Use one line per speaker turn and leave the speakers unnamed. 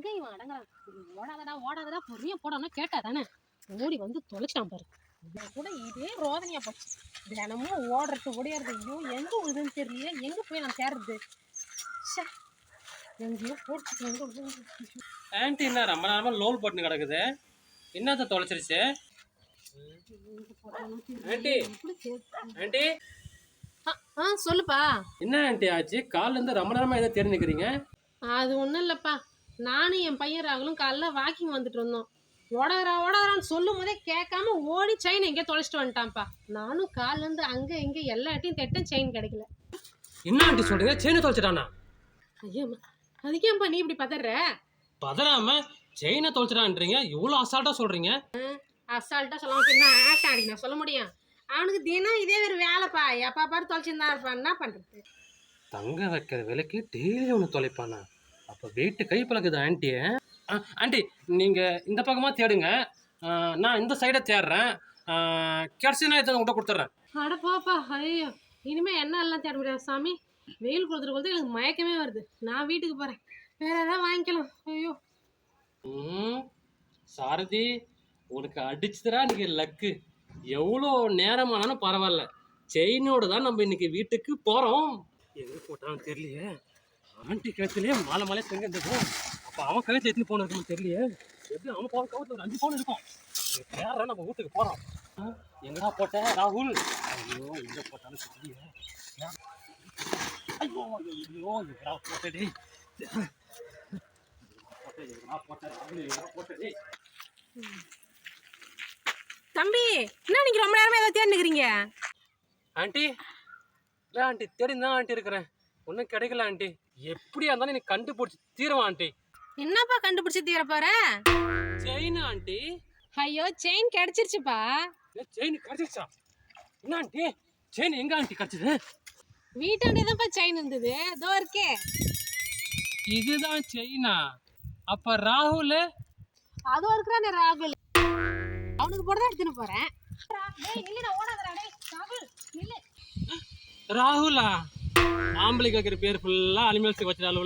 எங்க இவன் அடங்குறான்? ஓடாதடா ஓடாதடா பொறிய போடாம கேட்டா தானே ஓடி வந்து தொலைச்சிட்டான் பாரு. இவன் கூட இதே ரோதனையா போச்சு. தினமும் ஓடுறது ஓடியாருது. ஐயோ எங்க விழுதுன்னு தெரியல, எங்க போய் நான் தேடுறது? எங்கேயோ போட்டு எங்க விழுந்து.
ஆன்ட்டி என்ன ரொம்ப நேரமா லோல் போட்டு கிடக்குது? என்னத்த தொலைச்சிருச்சு ஆன்ட்டி? ஆன்ட்டி
சொல்லுப்பா.
என்ன ஆன்ட்டி ஆச்சு? காலில இருந்து ரொம்ப நேரமா எதை தேடி நிக்கிறீங்க?
அது ஒன்றும் இல்லைப்பா, நானும் என் பையன் ராகுலும் காலைல வாக்கிங் வந்துட்டு இருந்தோம். ஓடாதான்னு சொல்லும் போதே கேட்காம ஓடி செயின் எங்கேயோ தொலைச்சிட்டு வந்துட்டான்ப்பா. நானும் காலிலேருந்து அங்கே இங்கே எல்லா இடத்தையும் தேட்டேன், செயின் கிடைக்கல.
என்ன ஆன்ட்டி சொல்றீங்க? செயினை தொலைச்சிட்டானா?
ஐயோ, அதுக்கேப்பா நீ இப்படி பதற?
பதறாம செயினை தொலைச்சிட்டான்றீங்க, இவ்வளோ அசால்ட்டா சொல்றீங்க?
அசால்ட்டா சொல்லாம பின்னா ஆட்டாடி நான் சொல்ல முடியும்? அவனுக்கு தினம் இதே ஒரு வேலைப்பா, எப்பா பாரு தொலைச்சிருந்தா இருப்பான். என்ன பண்றது?
தங்க வைக்கிற விலைக்கு டெய்லி ஒன்று தொலைப்பானா? அப்போ வெயிட்டு கை பழகுது ஆன்ட்டி. ஆன்ட்டி நீங்க இந்த பக்கமா தேடுங்க, நான் இந்த சைடை தேடுறேன். கிடைச்சுன்னா இதை உங்கள்கிட்ட கொடுத்துட்றேன்.
அட போப்பா. ஐயோ, இனிமே என்ன எல்லாம் தேட முடியாது சாமி. வெயில் கொடுத்துட்டு எனக்கு மயக்கமே வருது. நான் வீட்டுக்கு போறேன், வேற ஏதாவது வாங்கிக்கலாம். ஐயோ.
சாரதி, உனக்கு அடிச்சுதரா இன்னைக்கு லக்கு. எவ்வளோ நேரமானாலும் பரவாயில்ல, செயினோட தான் நம்ம இன்னைக்கு வீட்டுக்கு போறோம். எங்க போட்டாலும் தெரியலையே. ஆண்டி கழுத்துலயே மாலை மாலை செங்க இருந்ததும், அப்போ அவன் கழுத்துல எத்தனை போன் இருக்குன்னு தெரியலையே. எப்படி அவன் போன கழுத்துல ஒரு 5 போன் இருக்கும். வேற நம்ம வீட்டுக்கு போறோம். எங்கடா போட்ட ராகுல்? ஐயோ எங்க போட்டாலும் தெரியலையே. ஐயோ ஐயோ எங்கடா போட்டே?
தம்பி, என்ன நீங்க ரொம்ப நேரமா ஏதோ தேடிக்கிறீங்க?
ஆண்டி இல்லை ஆண்டி, தேடி தான் ஆண்டி இருக்கிறேன், ஒன்றும் கிடைக்கல ஆண்டி. எப்படியா இருந்தாலும் நீ கண்டுபிடிச்சி தீரவா ஆண்டி.
என்னப்பா கண்டுபிடிச்சி தீர போற?
Chain aunty.
ஐயோ, செயின் கிடைச்சிருச்சுப்பா.
செயின் கிடைச்சிருச்சா? என்ன ஆண்டி, செயின் எங்க ஆண்டி கிடைச்சது?
வீட்டாண்டே தான்ப்பா செயின் இருந்தது, இதோ இருக்கே.
இதுதான் செயினா? அப்ப ராகுல்?
அதோ இருக்கிறானே ராகுல், அவனுக்கு போட தான் எடுத்துன்னு போறேன்.
ராகுலா? ஆம்பளை கேட்குற பேர் ஃபுல்லா அனிமல்ஸுக்கு வச்சிருந்தாலும்